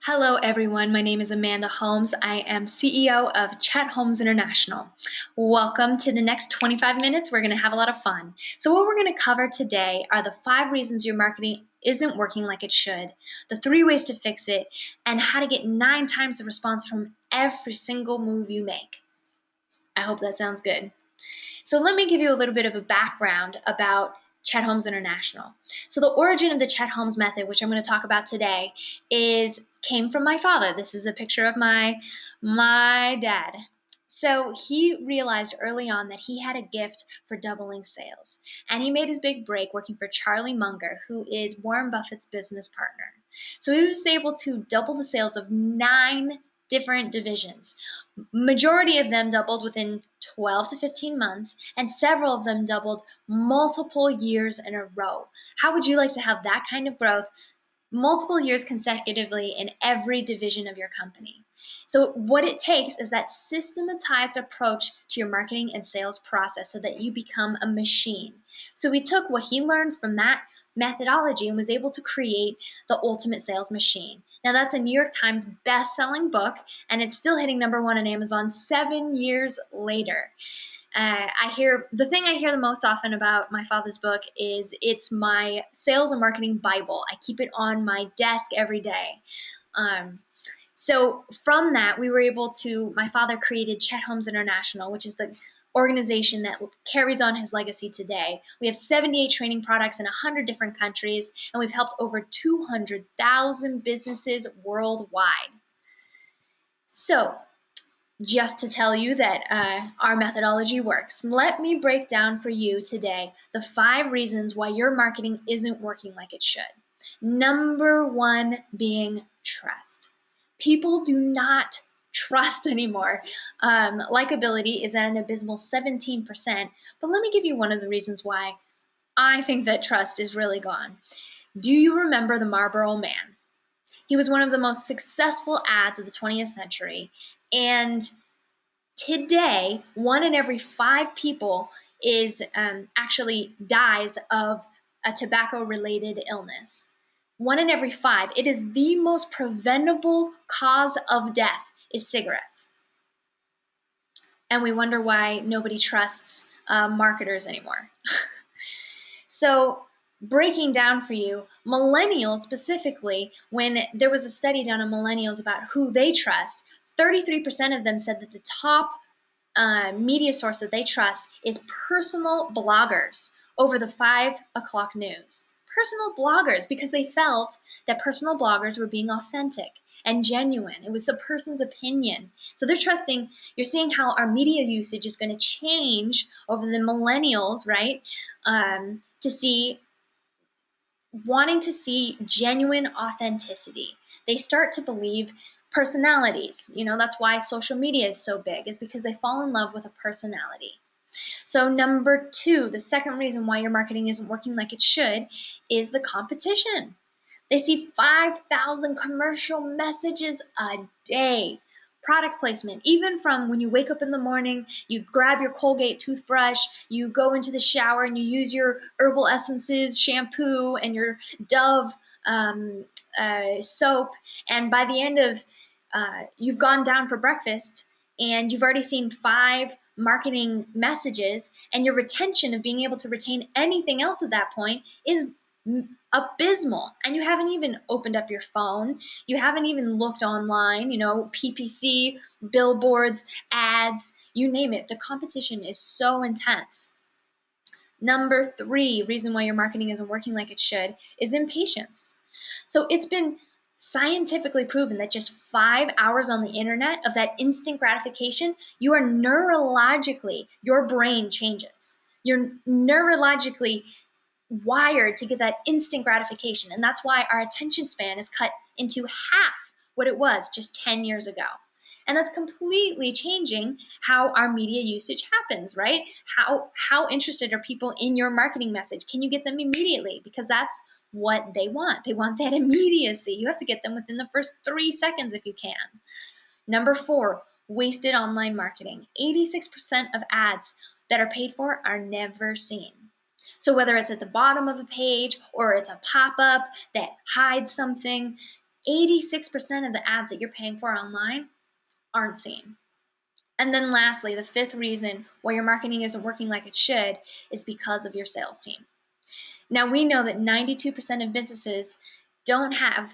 Hello, everyone. My name is Amanda Holmes. I am CEO of Chet Holmes International. Welcome to the next 25 minutes. We're going to have a lot of fun. So what we're going to cover today are the 5 reasons your marketing isn't working like it should, the 3 ways to fix it, and how to get 9 times the response from every single move you make. I hope that sounds good. So let me give you a little bit of a background about Chet Holmes International. So the origin of the Chet Holmes method, which I'm going to talk about today, came from my father. This is a picture of my dad. So he realized early on that he had a gift for doubling sales. And he made his big break working for Charlie Munger, who is Warren Buffett's business partner. So he was able to double the sales of 9 different divisions. Majority of them doubled within 12 to 15 months, and several of them doubled multiple years in a row. How would you like to have that kind of growth multiple years consecutively in every division of your company? So what it takes is that systematized approach to your marketing and sales process so that you become a machine. So we took what he learned from that methodology and was able to create the ultimate sales machine. Now that's a New York Times best-selling book, and it's still hitting #1 on Amazon 7 years later. The thing I hear the most often about my father's book is it's my sales and marketing Bible. I keep it on my desk every day. So from that, we were able to, my father created Chet Holmes International, which is the organization that carries on his legacy today. We have 78 training products in 100 different countries, and we've helped over 200,000 businesses worldwide. So just to tell you that our methodology works, let me break down for you today the 5 reasons why your marketing isn't working like it should. Number 1 being trust. People do not trust anymore. Likability is at an abysmal 17%, but let me give you one of the reasons why I think that trust is really gone. Do you remember the Marlboro Man? He was one of the most successful ads of the 20th century, and today 1 in every 5 people actually dies of a tobacco-related illness. 1 in every 5. It is the most preventable cause of death is cigarettes. And we wonder why nobody trusts marketers anymore. So breaking down for you, millennials specifically, when there was a study done on millennials about who they trust, 33% of them said that the top media source that they trust is personal bloggers over the 5 o'clock news. Personal bloggers, because they felt that personal bloggers were being authentic and genuine. It was a person's opinion. So they're trusting. You're seeing how our media usage is going to change over the millennials, right? Wanting to see genuine authenticity. They start to believe personalities. That's why social media is so big, is because they fall in love with a personality. So number 2, the second reason why your marketing isn't working like it should is the competition. They see 5,000 commercial messages a day. Product placement, even from when you wake up in the morning, you grab your Colgate toothbrush, you go into the shower and you use your herbal essences, shampoo, and your Dove soap, and by the end of you've gone down for breakfast and you've already seen 5 marketing messages, and your retention of being able to retain anything else at that point is abysmal, and you haven't even opened up your phone, you haven't even looked online, PPC, billboards, ads, you name it. The competition is so intense. Number 3 reason why your marketing isn't working like it should is impatience. So it's been scientifically proven that just 5 hours on the internet of that instant gratification, your brain changes. You're neurologically wired to get that instant gratification, and that's why our attention span is cut into half what it was just 10 years ago. And that's completely changing how our media usage happens, right? How interested are people in your marketing message? Can you get them immediately? Because that's what they want. They want that immediacy. You have to get them within the first 3 seconds if you can. Number 4, wasted online marketing. 86% of ads that are paid for are never seen. So whether it's at the bottom of a page or it's a pop-up that hides something, 86% of the ads that you're paying for online aren't seen. And then lastly, the fifth reason why your marketing isn't working like it should is because of your sales team. Now, we know that 92% of businesses don't have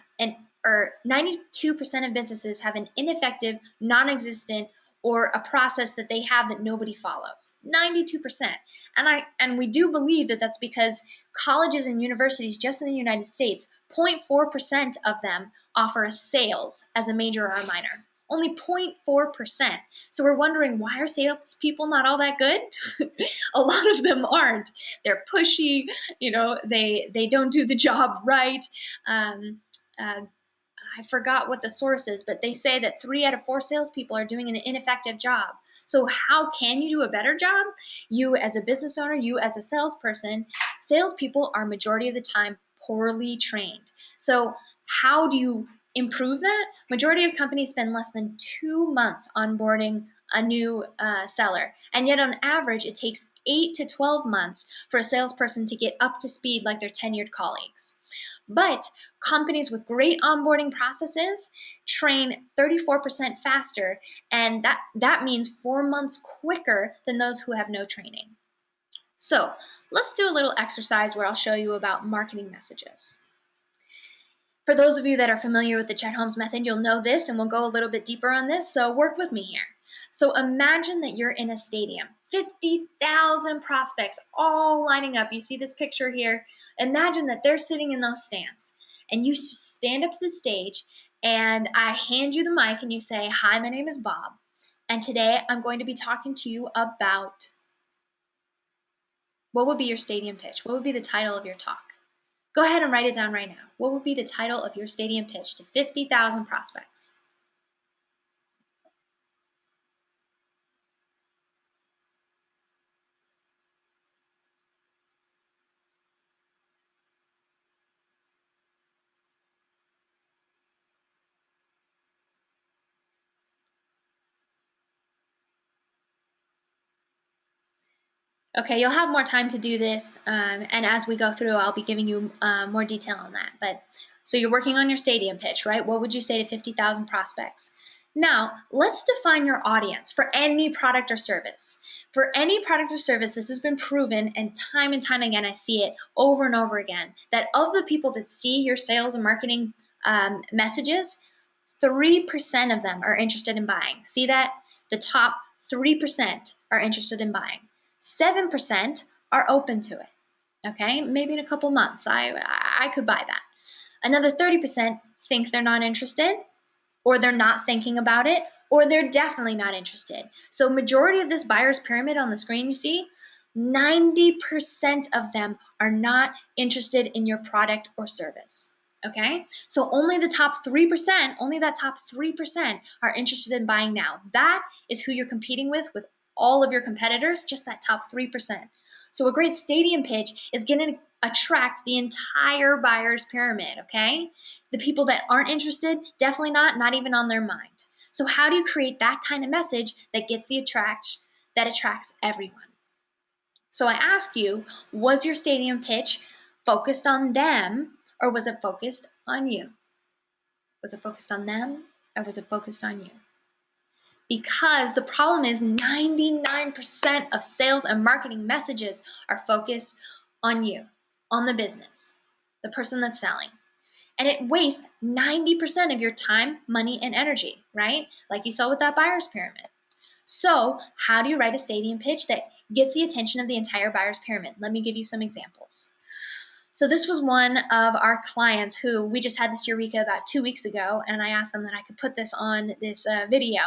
or 92% of businesses have an ineffective, non-existent, or a process that they have that nobody follows. 92%. And we do believe that that's because colleges and universities just in the United States, 0.4% of them offer a sales as a major or a minor. Only 0.4%. So we're wondering, why are salespeople not all that good? A lot of them aren't. They're pushy, they don't do the job right. I forgot what the source is, but they say that 3 out of 4 salespeople are doing an ineffective job. So how can you do a better job? You as a business owner, you as a salesperson, salespeople are majority of the time poorly trained. So how do you improve that? Majority of companies spend less than 2 months onboarding a new seller, and yet on average it takes 8 to 12 months for a salesperson to get up to speed like their tenured colleagues. But companies with great onboarding processes train 34% faster, and that means 4 months quicker than those who have no training. So let's do a little exercise where I'll show you about marketing messages. For those of you that are familiar with the Chet Holmes method, you'll know this, and we'll go a little bit deeper on this, so work with me here. So imagine that you're in a stadium, 50,000 prospects all lining up. You see this picture here. Imagine that they're sitting in those stands, and you stand up to the stage, and I hand you the mic, and you say, "Hi, my name is Bob, and today I'm going to be talking to you about..." What would be your stadium pitch? What would be the title of your talk? Go ahead and write it down right now. What would be the title of your stadium pitch to 50,000 prospects? Okay, you'll have more time to do this, and as we go through, I'll be giving you more detail on that. So you're working on your stadium pitch, right? What would you say to 50,000 prospects? Now, let's define your audience for any product or service. For any product or service, this has been proven, and time again, I see it over and over again, that of the people that see your sales and marketing messages, 3% of them are interested in buying. See that? The top 3% are interested in buying. 7% are open to it. Okay, maybe in a couple months, I could buy that. Another 30% think they're not interested, or they're not thinking about it, or they're definitely not interested. So majority of this buyer's pyramid on the screen you see, 90% of them are not interested in your product or service. Okay, so only the top 3%, only that top 3% are interested in buying now. That is who you're competing with all of your competitors, just that top 3%. So a great stadium pitch is going to attract the entire buyer's pyramid, okay? The people that aren't interested, definitely not even on their mind. So how do you create that kind of message that gets that attracts everyone? So I ask you, was your stadium pitch focused on them, or was it focused on you? Was it focused on them, or was it focused on you? Because the problem is 99% of sales and marketing messages are focused on you, on the business, the person that's selling. And it wastes 90% of your time, money, and energy, right? Like you saw with that buyer's pyramid. So how do you write a stadium pitch that gets the attention of the entire buyer's pyramid? Let me give you some examples. So this was one of our clients who we just had this Eureka about 2 weeks ago, and I asked them that I could put this on this video.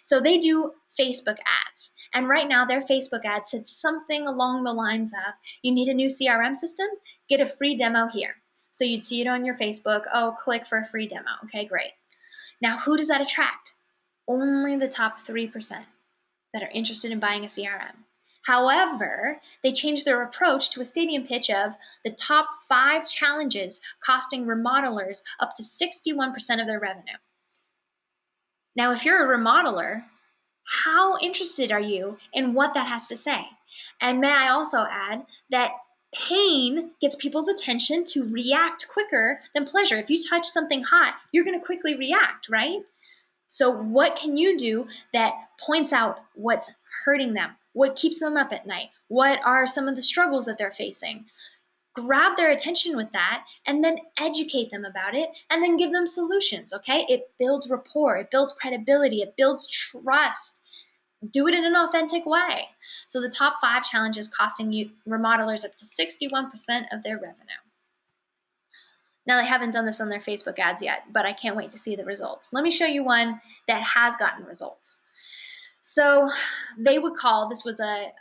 So they do Facebook ads, and right now their Facebook ad said something along the lines of, "You need a new CRM system? Get a free demo here." So you'd see it on your Facebook, "Oh, click for a free demo." Okay, great. Now who does that attract? Only the top 3% that are interested in buying a CRM. However, they changed their approach to a stadium pitch of the top 5 challenges costing remodelers up to 61% of their revenue. Now, if you're a remodeler, how interested are you in what that has to say? And may I also add that Pain gets people's attention to react quicker than pleasure. If you touch something hot, you're going to quickly react, right? So what can you do that points out what's hurting them? What keeps them up at night? What are some of the struggles that they're facing? Grab their attention with that and then educate them about it and then give them solutions, okay? It builds rapport, it builds credibility, it builds trust. Do it in an authentic way. So the top 5 challenges costing you remodelers up to 61% of their revenue. Now, they haven't done this on their Facebook ads yet, but I can't wait to see the results. Let me show you one that has gotten results. So they would call, this was a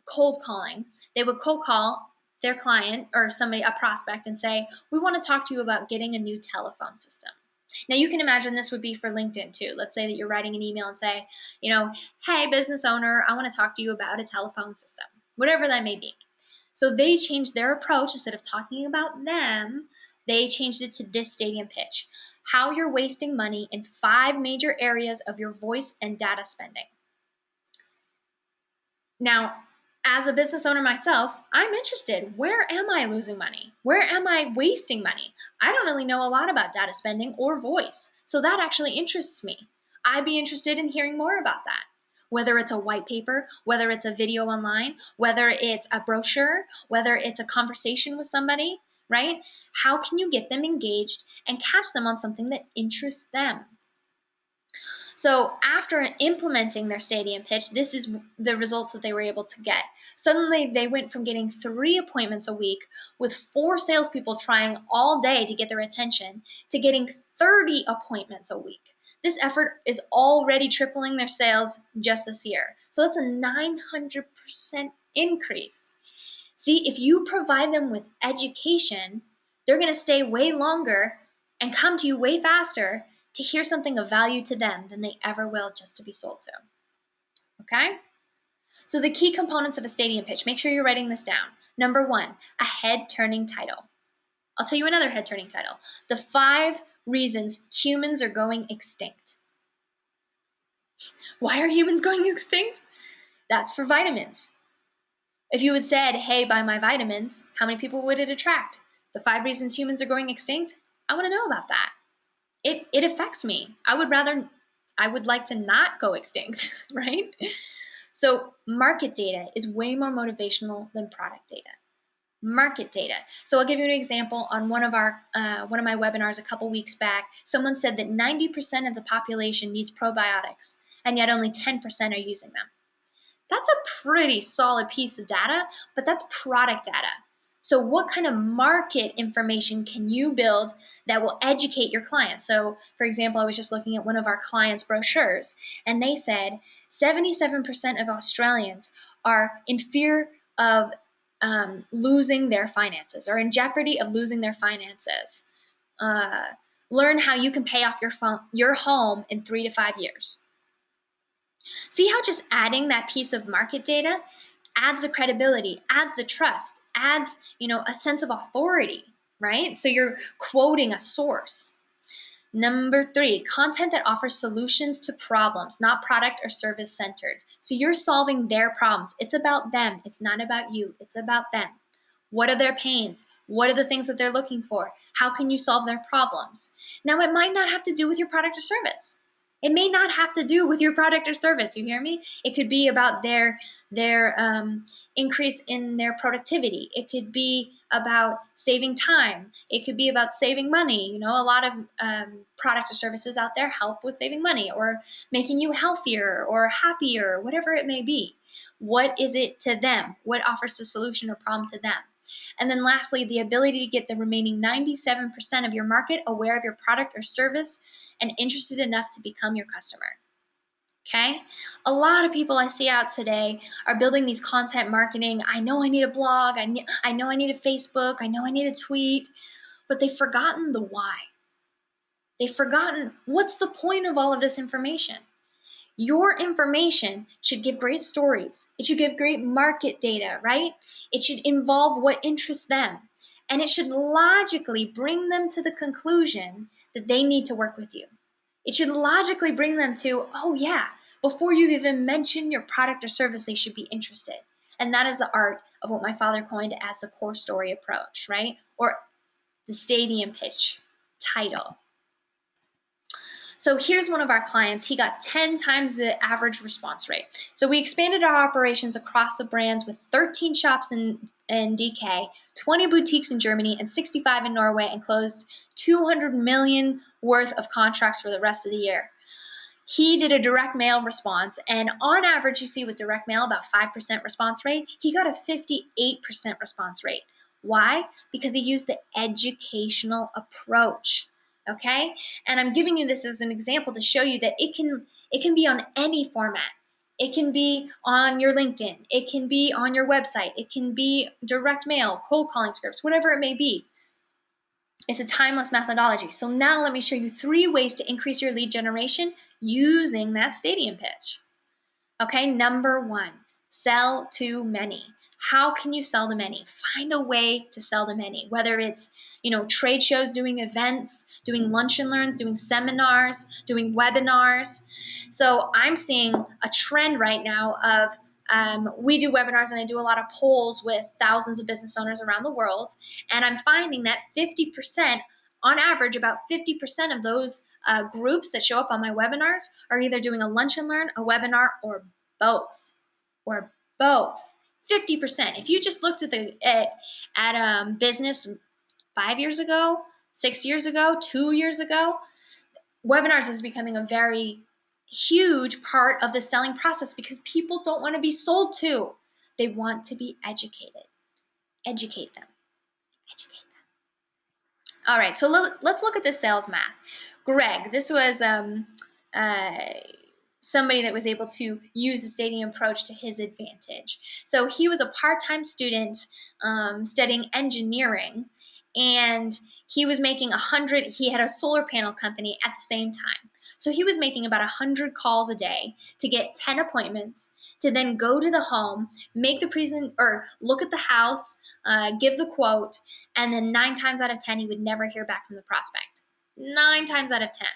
cold calling. They would cold call their client or somebody, a prospect, and say, we want to talk to you about getting a new telephone system. Now, you can imagine this would be for LinkedIn too. Let's say that you're writing an email and say, hey, business owner, I want to talk to you about a telephone system, whatever that may be. So they changed their approach. Instead of talking about them, they changed it to this stadium pitch: how you're wasting money in 5 major areas of your voice and data spending. Now, as a business owner myself, I'm interested. Where am I losing money? Where am I wasting money? I don't really know a lot about data spending or voice, so that actually interests me. I'd be interested in hearing more about that. Whether it's a white paper, whether it's a video online, whether it's a brochure, whether it's a conversation with somebody, right? How can you get them engaged and catch them on something that interests them? So after implementing their stadium pitch, this is the results that they were able to get. Suddenly, they went from getting 3 appointments a week with 4 salespeople trying all day to get their attention to getting 30 appointments a week. This effort is already tripling their sales just this year. So that's a 900% increase. See, if you provide them with education, they're going to stay way longer and come to you way faster to hear something of value to them than they ever will just to be sold to. Okay? So the key components of a stadium pitch, make sure you're writing this down. Number 1, a head-turning title. I'll tell you another head-turning title. The 5 reasons humans are going extinct. Why are humans going extinct? That's for vitamins. If you had said, hey, buy my vitamins, how many people would it attract? The 5 reasons humans are going extinct? I want to know about that. It affects me. I would like to not go extinct, right? So market data is way more motivational than product data. Market data. So I'll give you an example. On one of my webinars a couple weeks back, someone said that 90% of the population needs probiotics, and yet only 10% are using them. That's a pretty solid piece of data, but that's product data. So what kind of market information can you build that will educate your clients? So, for example, I was just looking at one of our clients' brochures, and they said 77% of Australians are in fear of losing their finances, or in jeopardy of losing their finances. Learn how you can pay off your home in 3 to 5 years. See how just adding that piece of market data adds the credibility, adds the trust, adds, a sense of authority, right? So you're quoting a source. Number 3, content that offers solutions to problems, not product or service centered. So you're solving their problems. It's about them. It's not about you. It's about them. What are their pains? What are the things that they're looking for? How can you solve their problems? Now, it might not have to do with your product or service. It may not have to do with your product or service, you hear me? It could be about their increase in their productivity. It could be about saving time. It could be about saving money. A lot of products or services out there help with saving money or making you healthier or happier, whatever it may be. What is it to them? What offers the solution or problem to them? And then lastly, the ability to get the remaining 97% of your market aware of your product or service and interested enough to become your customer. Okay? A lot of people I see out today are building these content marketing. I know I need a blog. I know I need a Facebook. I know I need a tweet. But they've forgotten the why. They've forgotten what's the point of all of this information. Your information should give great stories. It should give great market data, right? It should involve what interests them. And it should logically bring them to the conclusion that they need to work with you. It should logically bring them to, oh yeah, before you even mention your product or service, they should be interested. And that is the art of what my father coined as the core story approach, right? Or the stadium pitch title. So here's one of our clients. He got 10 times the average response rate. So we expanded our operations across the brands with 13 shops in DK, 20 boutiques in Germany, and 65 in Norway, and closed 200 million worth of contracts for the rest of the year. He did a direct mail response, and on average, you see with direct mail about 5% response rate. He got a 58% response rate. Why? Because he used the educational approach. Okay? And I'm giving you this as an example to show you that it can be on any format. It can be on your LinkedIn. It can be on your website. It can be direct mail, cold calling scripts, whatever it may be. It's a timeless methodology. So now let me show you 3 ways to increase your lead generation using that stadium pitch. Okay, number 1, sell to many. How can you sell to many? Find a way to sell to many, whether it's, trade shows, doing events, doing lunch and learns, doing seminars, doing webinars. So I'm seeing a trend right now of we do webinars, and I do a lot of polls with thousands of business owners around the world, and I'm finding that 50%, on average, about 50% of those groups that show up on my webinars are either doing a lunch and learn, a webinar, or both. 50%. If you just looked at business 5 years ago, 6 years ago, 2 years ago, webinars is becoming a very huge part of the selling process because people don't want to be sold to. They want to be educated. Educate them. All right, so let's look at the sales math. Greg, this was somebody that was able to use the stadium approach to his advantage. So he was a part-time student studying engineering, and he was making 100. He had a solar panel company at the same time. So he was making about 100 calls a day to get 10 appointments, to then go to the home, make the look at the house, give the quote, and then 9 times out of 10 he would never hear back from the prospect. 9 times out of 10,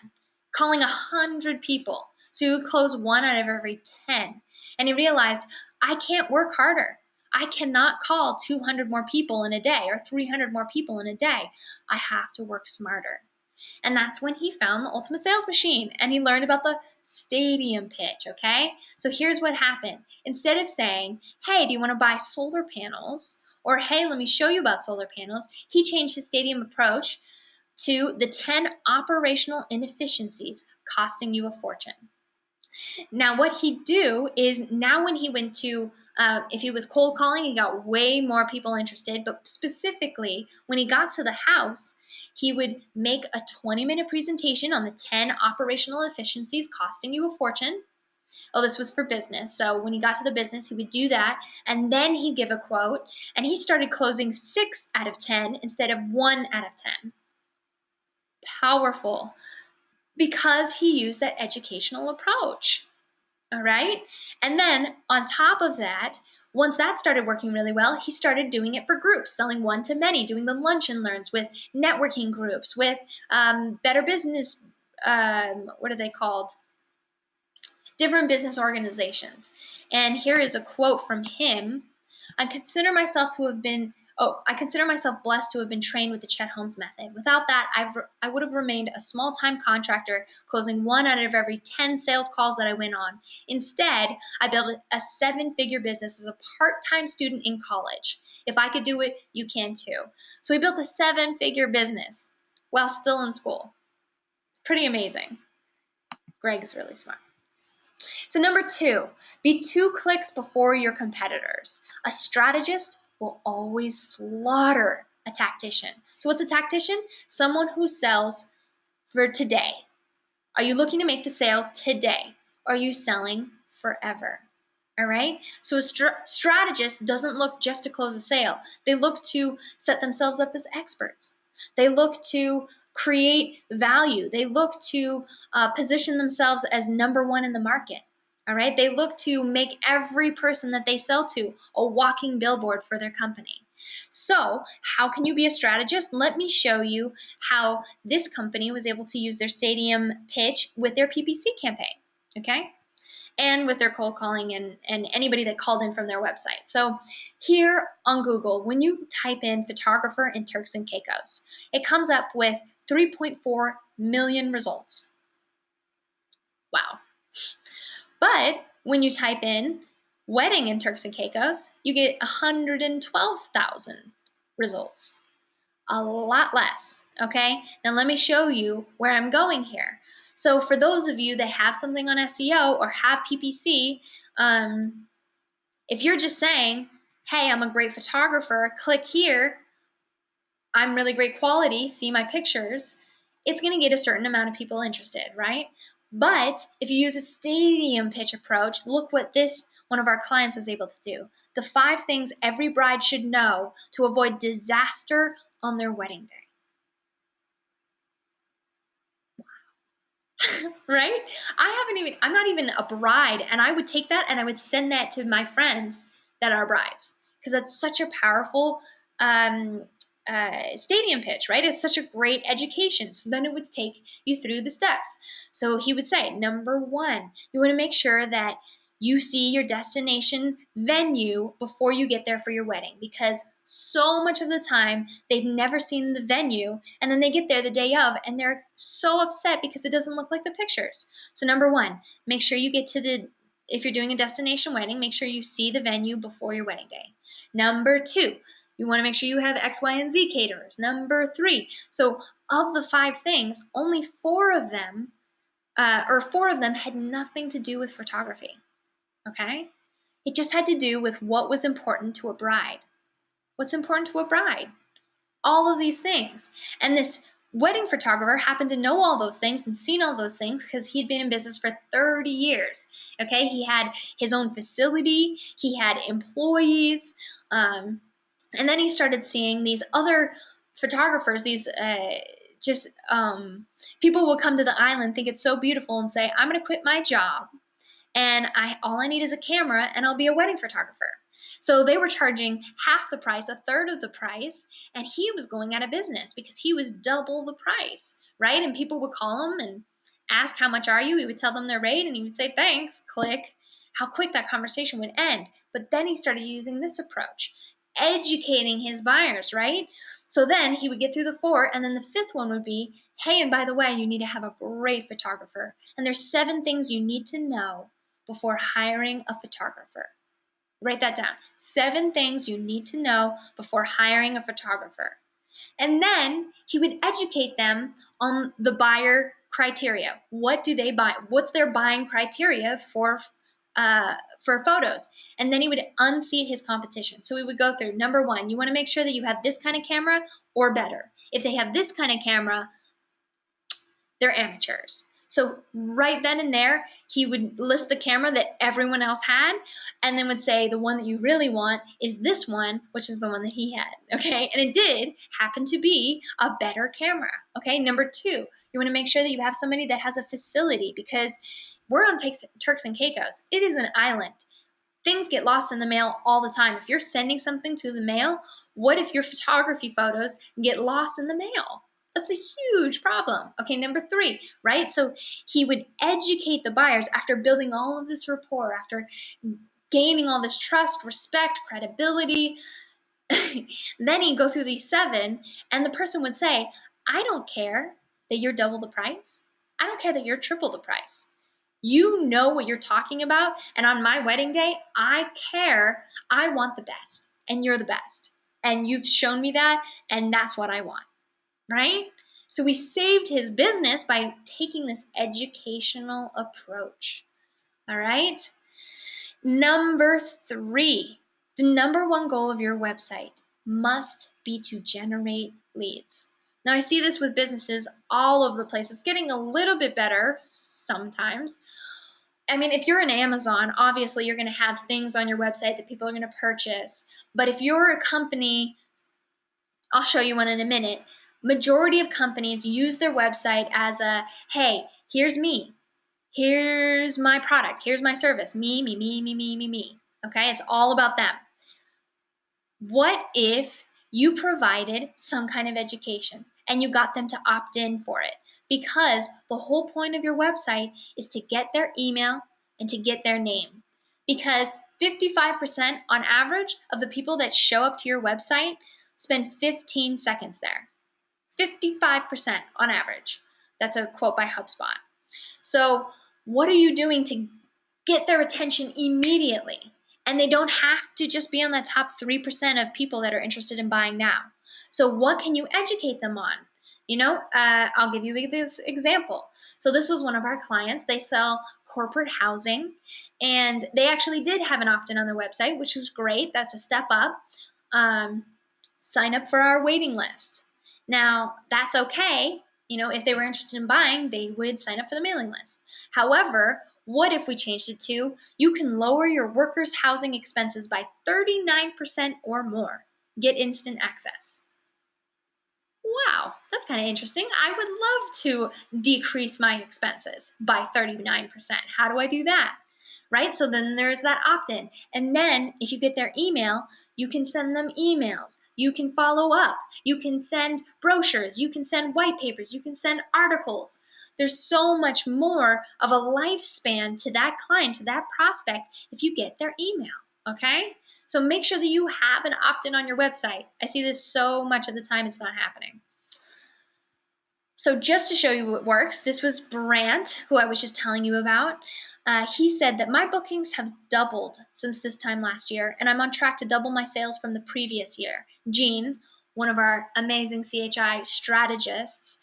calling 100 people. So he would close 1 out of every 10. And he realized, I can't work harder. I cannot call 200 more people in a day or 300 more people in a day. I have to work smarter. And that's when he found the ultimate sales machine, and he learned about the stadium pitch, okay? So here's what happened. Instead of saying, hey, do you want to buy solar panels? Or, hey, let me show you about solar panels, he changed his stadium approach to the 10 operational inefficiencies costing you a fortune. Now, what he'd do is, now when he went to, if he was cold calling, he got way more people interested, but specifically when he got to the house, he would make a 20-minute presentation on the 10 operational efficiencies costing you a fortune. Oh, this was for business. So when he got to the business, he would do that, and then he'd give a quote, and he started closing 6 out of 10 instead of 1 out of 10. Powerful, because he used that educational approach. All right? And then on top of that, once that started working really well, he started doing it for groups, selling one to many, doing the lunch and learns with networking groups, with better business, what are they called? Different business organizations. And here is a quote from him. I consider myself blessed to have been trained with the Chet Holmes method. Without that, I would have remained a small-time contractor, closing 1 out of every 10 sales calls that I went on. Instead, I built a 7-figure business as a part-time student in college. If I could do it, you can too. So he built a 7-figure business while still in school. It's pretty amazing. Greg's really smart. So number 2, be 2 clicks before your competitors. A strategist will always slaughter a tactician. So what's a tactician? Someone who sells for today. Are you looking to make the sale today? Are you selling forever? All right? So a strategist doesn't look just to close a sale. They look to set themselves up as experts. They look to create value. They look to position themselves as number 1 in the market. All right? They look to make every person that they sell to a walking billboard for their company. So how can you be a strategist? Let me show you how this company was able to use their stadium pitch with their PPC campaign. Okay? and with their cold calling and anybody that called in from their website. So here on Google, when you type in photographer in Turks and Caicos, it comes up with 3.4 million results. Wow. But when you type in wedding in Turks and Caicos, you get 112,000 results. A lot less, okay? Now let me show you where I'm going here. So for those of you that have something on SEO or have PPC, if you're just saying, hey, I'm a great photographer, click here, I'm really great quality, see my pictures, it's going to get a certain amount of people interested, right? But if you use a stadium pitch approach, look what this one of our clients was able to do. The 5 things every bride should know to avoid disaster on their wedding day. Right? I'm not even a bride, and I would take that and I would send that to my friends that are brides, because that's such a powerful stadium pitch, right? It's such a great education. So then it would take you through the steps. So he would say, number 1, you want to make sure that you see your destination venue before you get there for your wedding, because so much of the time they've never seen the venue, and then they get there the day of and they're so upset because it doesn't look like the pictures. So number 1, make sure you get to if you're doing a destination wedding, make sure you see the venue before your wedding day. Number 2, you want to make sure you have X, Y, and Z caterers. Number 3, so of the 5 things, only 4 of them had nothing to do with photography. Okay? It just had to do with what was important to a bride. What's important to a bride? All of these things. And this wedding photographer happened to know all those things and seen all those things because he'd been in business for 30 years. Okay? He had his own facility. He had employees. And then he started seeing these other photographers, these people will come to the island, think it's so beautiful, and say, I'm going to quit my job, and all I need is a camera, and I'll be a wedding photographer. So they were charging half the price, a third of the price, and he was going out of business because he was double the price, right? And people would call him and ask, how much are you? He would tell them their rate, and he would say, thanks, click. How quick that conversation would end. But then he started using this approach, educating his buyers, right? So then he would get through the 4, and then the 5th one would be, hey, and by the way, you need to have a great photographer. And there's 7 things you need to know before hiring a photographer. Write that down. 7 things you need to know before hiring a photographer. And then he would educate them on the buyer criteria. What do they buy? What's their buying criteria for photos? And then he would unseat his competition. So we would go through, number 1, you want to make sure that you have this kind of camera or better. If they have this kind of camera, they're amateurs. So right then and there, he would list the camera that everyone else had, and then would say the one that you really want is this one, which is the one that he had, okay? And it did happen to be a better camera, okay? Number 2, you want to make sure that you have somebody that has a facility, because we're on Turks and Caicos. It is an island. Things get lost in the mail all the time. If you're sending something through the mail, what if your photography photos get lost in the mail? That's a huge problem. Okay, number 3, right? So he would educate the buyers after building all of this rapport, after gaining all this trust, respect, credibility. Then he'd go through these 7, and the person would say, I don't care that you're double the price. I don't care that you're triple the price. You know what you're talking about, and on my wedding day, I care. I want the best, and you're the best. And you've shown me that, and that's what I want. Right? So we saved his business by taking this educational approach. All right? Number 3, the number 1 goal of your website must be to generate leads. Now, I see this with businesses all over the place. It's getting a little bit better sometimes. I mean, if you're in Amazon, obviously you're going to have things on your website that people are going to purchase. But if you're a company, I'll show you one in a minute, majority of companies use their website as a, hey, here's me. Here's my product. Here's my service. Me, me, me, me, me, me, me. Okay? It's all about them. What if you provided some kind of education and you got them to opt in for it? Because the whole point of your website is to get their email, and to get their name. Because 55% on average of the people that show up to your website spend 15 seconds there. 55% on average. That's a quote by HubSpot. So what are you doing to get their attention immediately? And they don't have to just be on the top 3% of people that are interested in buying now. So what can you educate them on? I'll give you this example. So this was one of our clients. They sell corporate housing, and they actually did have an opt-in on their website, which was great. That's a step up. Sign up for our waiting list. Now, that's okay. If they were interested in buying, they would sign up for the mailing list. However, what if we changed it to, you can lower your workers' housing expenses by 39% or more. Get instant access. Wow, that's kind of interesting. I would love to decrease my expenses by 39%. How do I do that? Right? So then there's that opt-in. And then if you get their email, you can send them emails. You can follow up. You can send brochures. You can send white papers. You can send articles. There's so much more of a lifespan to that client, to that prospect, if you get their email, okay? So make sure that you have an opt-in on your website. I see this so much of the time, it's not happening. So just to show you what works, this was Brant, who I was just telling you about. He said that my bookings have doubled since this time last year, and I'm on track to double my sales from the previous year. Jean, one of our amazing CHI strategists,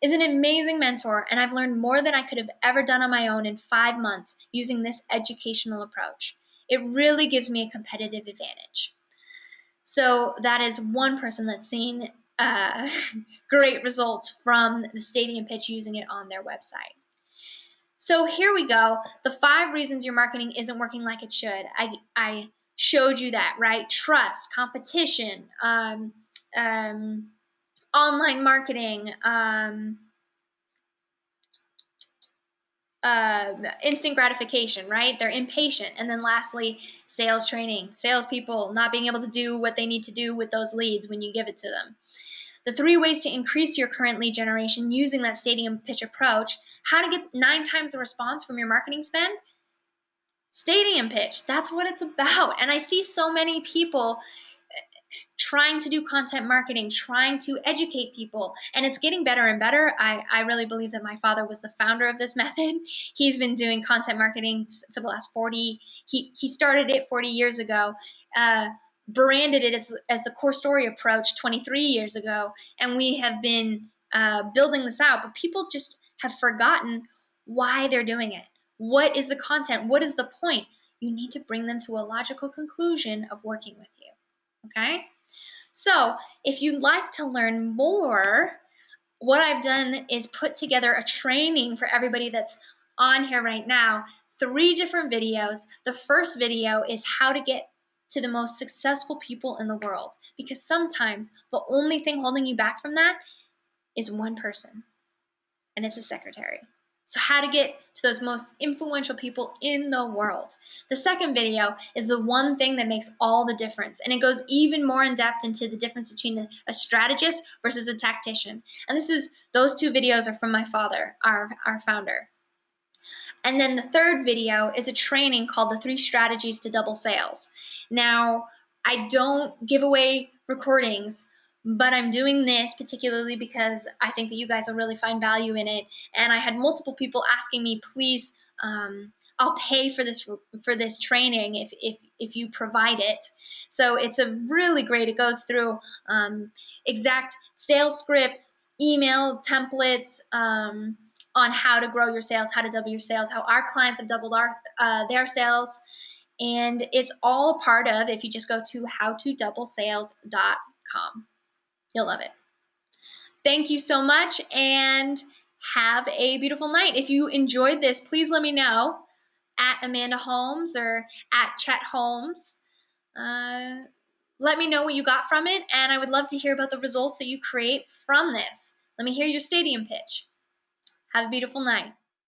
is an amazing mentor, and I've learned more than I could have ever done on my own in 5 months using this educational approach. It really gives me a competitive advantage. So that is one person that's seen great results from the stadium pitch using it on their website. So here we go. The 5 reasons your marketing isn't working like it should. I showed you that, right? Trust, competition, online marketing, instant gratification, right? They're impatient. And then lastly, sales training. Salespeople not being able to do what they need to do with those leads when you give it to them. The 3 ways to increase your current lead generation using that stadium pitch approach. How to get 9 times the response from your marketing spend. Stadium pitch. That's what it's about. And I see so many people trying to do content marketing, trying to educate people, and it's getting better and better. I really believe that my father was the founder of this method. He's been doing content marketing for the last 40. He started it 40 years ago, branded it as the core story approach 23 years ago, and we have been building this out, but people just have forgotten why they're doing it. What is the content? What is the point? You need to bring them to a logical conclusion of working with you. Okay? So if you'd like to learn more, what I've done is put together a training for everybody that's on here right now. 3 different videos. The first video is how to get to the most successful people in the world, because sometimes the only thing holding you back from that is one person, and it's a secretary. So how to get to those most influential people in the world. The second video is the one thing that makes all the difference, and it goes even more in depth into the difference between a strategist versus a tactician. And those 2 videos are from my father, our founder. And then the third video is a training called the 3 strategies to double sales. Now, I don't give away recordings, but I'm doing this particularly because I think that you guys will really find value in it. And I had multiple people asking me, please, I'll pay for this training if you provide it. So it's a really great. It goes through exact sales scripts, email templates, on how to grow your sales, how to double your sales, how our clients have doubled their sales. And it's all part of, if you just go to howtodoublesales.com. You'll love it. Thank you so much, and have a beautiful night. If you enjoyed this, please let me know at Amanda Holmes or at Chet Holmes. Let me know what you got from it, and I would love to hear about the results that you create from this. Let me hear your stadium pitch. Have a beautiful night.